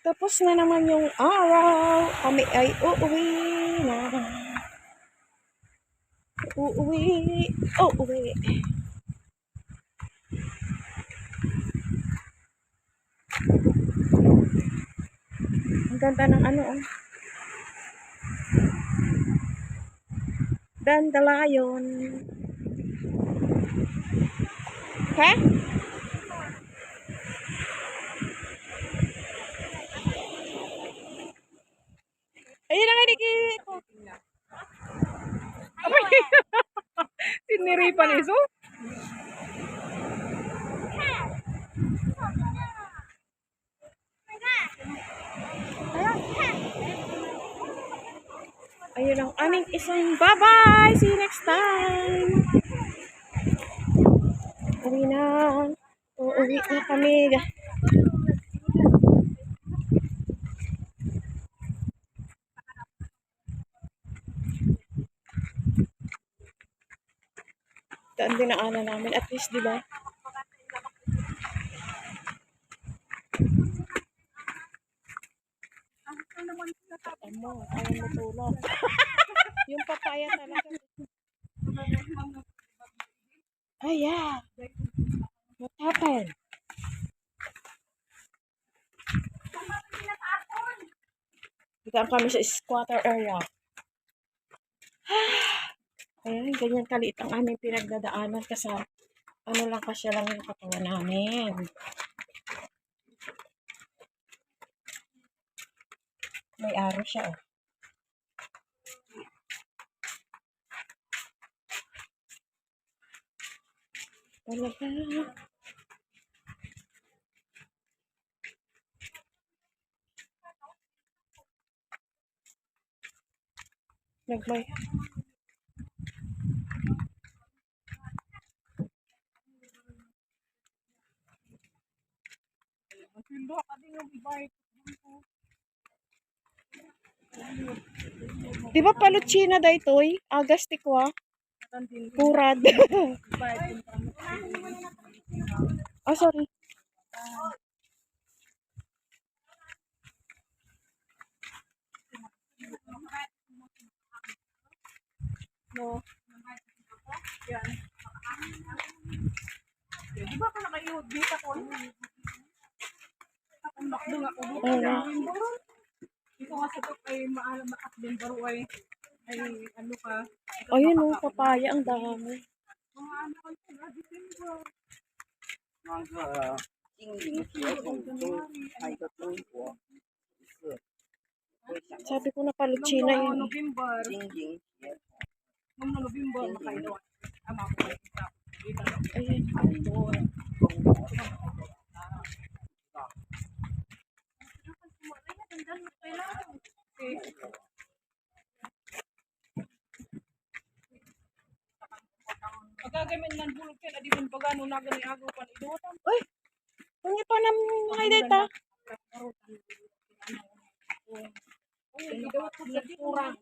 Tapos na naman yung araw. Kami ay uuwi na. Uuwi. Ang ganda ng ano, oh. Dandelion. Ha? Ayun na nga, Niki. Siniripan iso? Ayun ang aming isang bye-bye. See you next time. Uwi na. Uuwi na kami. Daan dinaanan namin. At least, di ba? Amo, ayaw mo tulog. Yung papaya talaga. Oh, yeah. What happened? Dito kami sa squatter area. Ayan, ganyan kaliit ang aming pinagdadaanan kasi ano lang kasi lang yung katawan namin. May araw siya, oh. Talaga. Nagmay. Di ba palutsina da ito'y? Agas tikwa? Purad. Oh, sorry. No. Yan. Di ba ka nakayod dito ko? Ang makdong ako dito. Ito nga sa ay maalam at din baro ay ano ka. Ayun oh, papaya ang dami. Mga ano ko na December. Sabi ko na palutsina yun. November. Nung November makailo. Ama ko kita. Ayun. Pagkagamin ng bulog yan, adi mo pagano na gani agaw pa ni Idutan. Uy! Pangi pa na mga data. Uy, Idutan ko sa kurang.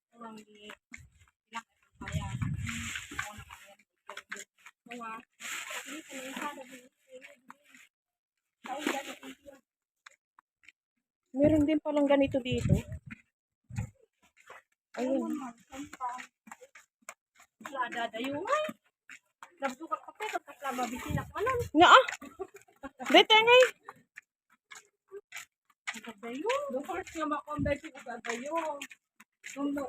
Kurang di ilang kaya. Mga ini pinisa na meron din palang ganito dito. Ayun. Lada dayo ay. Nabsuka ka pa pagkaklama bisinak manon. Naa. Dito ngay. Dayo. The first nga makonday si dayo. Nuno.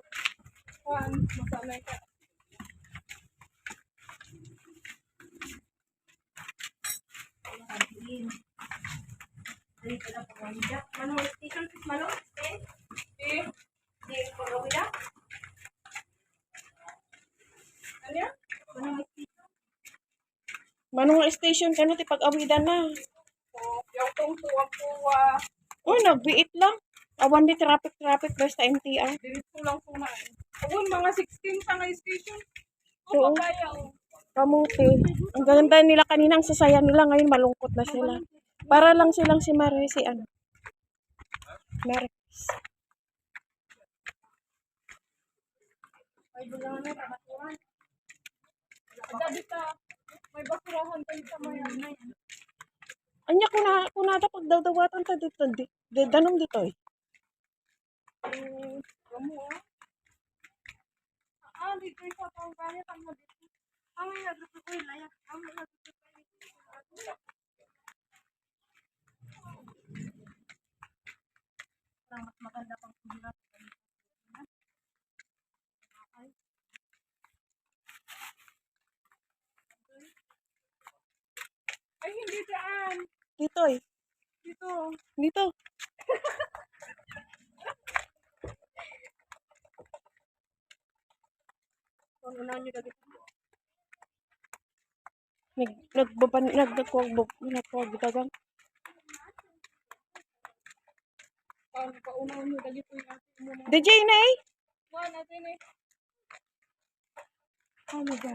Kuan masanay ka. Ay, kada pagwida. Manong station sis manong? Eh? Di pagwida? Ano? Manong station ka na ti pag-awidan na. Yung tungtuwa po. Uy, nagbiit lang. Awan di traffic basta MTR. Dito lang po na. Awan, mga 16 sa nga station. Oo. Kamuti. Ang ganda nila kaninang sasaya nila. Ngayon malungkot na sila. Para lang silang si Mare, si ano. Maris. Ay, bulangan na, ramaturan. Sabi ka, may basurahan kayo sa mayan. Anya ko na pag dawdawatan ta dito. Danom dito eh. Kamu dito sa pang kaya tama dito. Ang nagrupo ko layak. Ang nagrupo ko. Mas maganda pang hirap. Ay, hindi dyan. Dito eh. Dito. Dito. Unahan nyo dito. Nagkuwag dagang. Paunahan nyo dito yung ating muna. DJ na eh. Wala natin eh. Ano ba?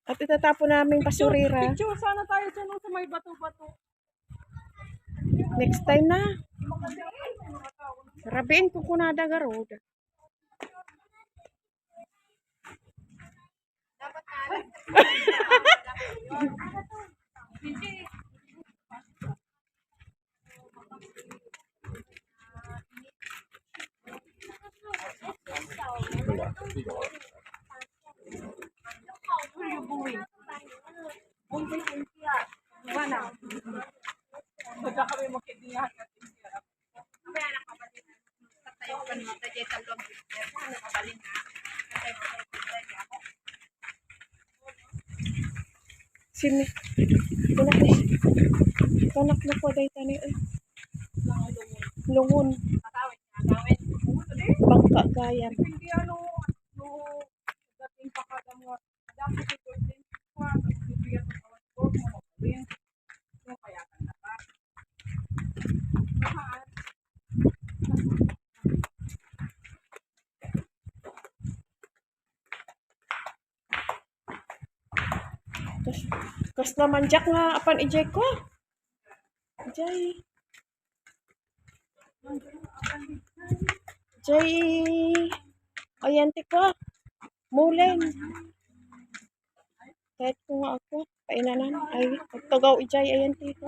At itatapon namin basurira. Picture sana tayo dyan sa may bato-bato. Next time na. Rabiin ko kunada garod. Mana? Magka kami magkaibigan. Sini. Kanak na po day tani eh. Lungon. Bangka gayan. Hindi ano, dating pakadamo. Dapat ito din. Bibigyan ko kawan ko. Mababin. Kaya ka na ba? Mahal. Kas naman jak nga apan ijay ko. Ijay. Jay. Ayanti ko. Mulen. Kahit ko nga ako. Painanan. Ay, pagtugaw ijay ayanti ko.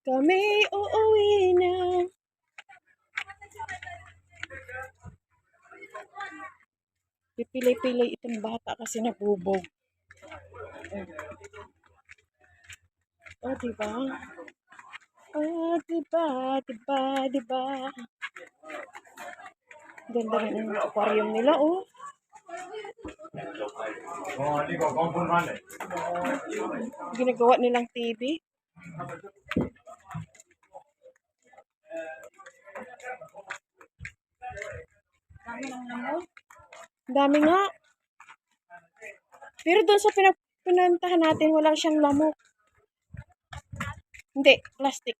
Kami uuwi na. Pipili-pili itong bata kasi nabubog. Oh, diba? Oh, diba? Ganda rin yung aquarium nila, oh. Ginagawa nilang TV. Dami nga. Pero doon sa pinantahan natin, wala siyang lamok. Hindi, plastic.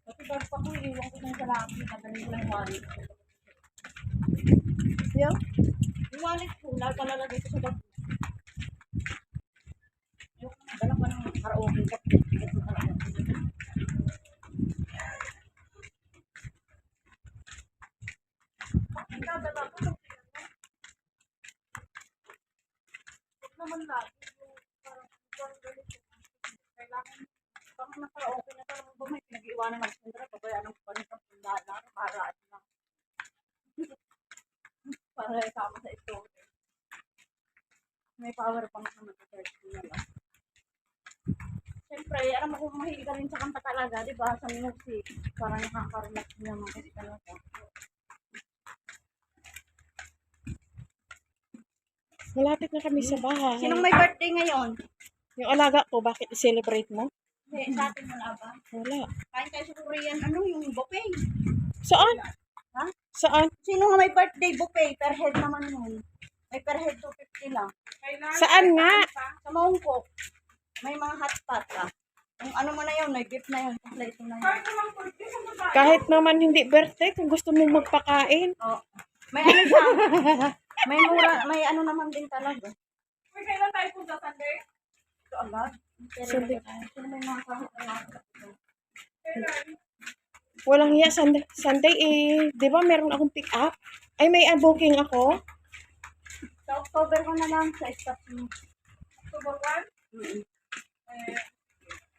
Kasi bago pa ko, iwan ko ng salami. Nagaling lang wallet. Yeah? Yung wallet ko, palalagay ko sa bag. Yung dala pa ng karaoke ka. Naman lagi yung parang ganito. Kailangan pag naka-okay na talagang ba may pinag-iwanan ng sundra, pabayaan ng pa rin sa pundala para para isama sa ito. May power pa naman sa search ko na lang. Siyempre, alam mo kung mahilig ka rin sa kanta talaga, di ba? Sa music, parang nakaka-relax naman kasi talaga. Malapit na kami sa bahay. Sinong may birthday ngayon? Yung alaga ko, bakit i-celebrate mo? Hindi, sa atin wala ba? Wala. Kain tayo sa Korean, ano, yung buffet. Saan? Ha? Saan? Sino nga may birthday buffet? Per head naman yun. May per head 250 lang. Saan nga? Sa Mongkok. May mga hotpot ka. Yung ano mo na yun, may gift na yun. Kompleto na yun. Kahit naman hindi birthday, kung gusto mong magpakain. Oh. May ano siya. May mura, may ano naman din talaga. Uy, kailan tayo punta Sunday? Ito agad. Sunday. Sino may mga kahit na Kailan? Walang hiya, Sunday, Sunday eh. Di ba meron akong pick up? Ay, may booking ako. Sa October ko na lang sa staff mo. October 1?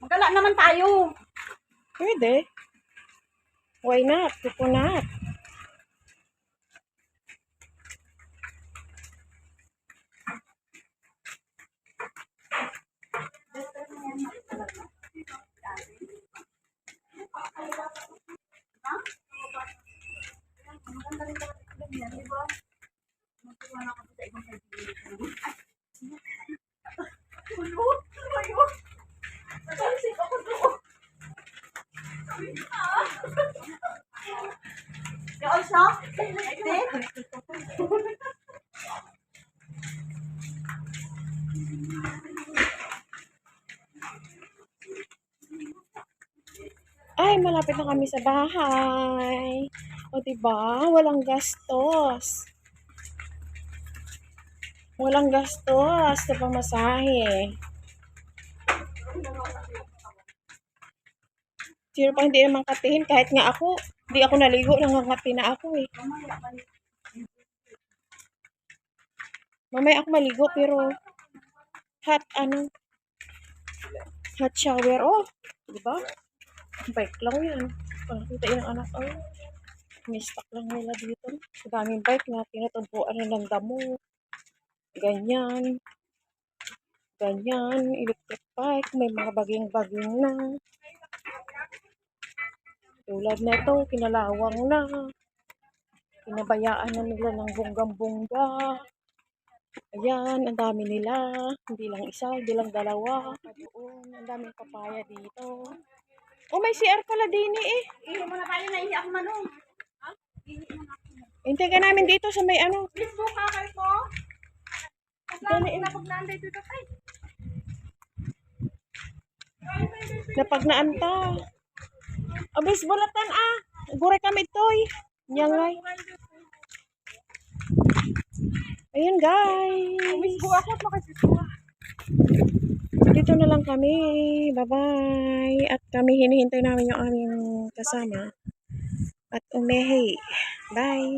Magkala naman tayo. Pwede. Why not? Kuko not. Maganda rin talaga ito yan, di ba? Magtuwa na ako sa ibang kaibigan. Tulo? Tulo? Nag-isip ako doon. You also? Like this? Ay, malapit na kami sa bahay. O, diba? Walang gastos. Walang gastos sa pamasahe. Sino pa hindi naman katihin? Kahit nga ako, hindi ako naligo, nangangati na ako eh. Mamaya ako maligo, pero hot hot shower. Oh, diba? Bike lang yan. Pagkakita yun ang anak ko. May stock lang nila dito. Sa daming bike na tinatagpuan na ng damo. Ganyan. Ganyan. Electric bike. May mga baging-baging na. Tulad na ito, kinalawang na. Pinabayaan na nila ng bonggang-bongga. Ayan, ang dami nila. Hindi lang isa, hindi lang dalawa. Doon, ang daming papaya dito. Oh, may CR pala din eh. Ihi mo na tayo, naihi ako manong. Hintay ka namin dito sa may ano. Facebook ka kayo po? Napaglanday dito tayo. Napagnaan ta. Abis bulatan ah. Gure kami toy. Nyangay. Ayun guys. Dito na lang kami. Bye-bye. At kami hinihintay namin yung aming kasama. At umehi. Bye.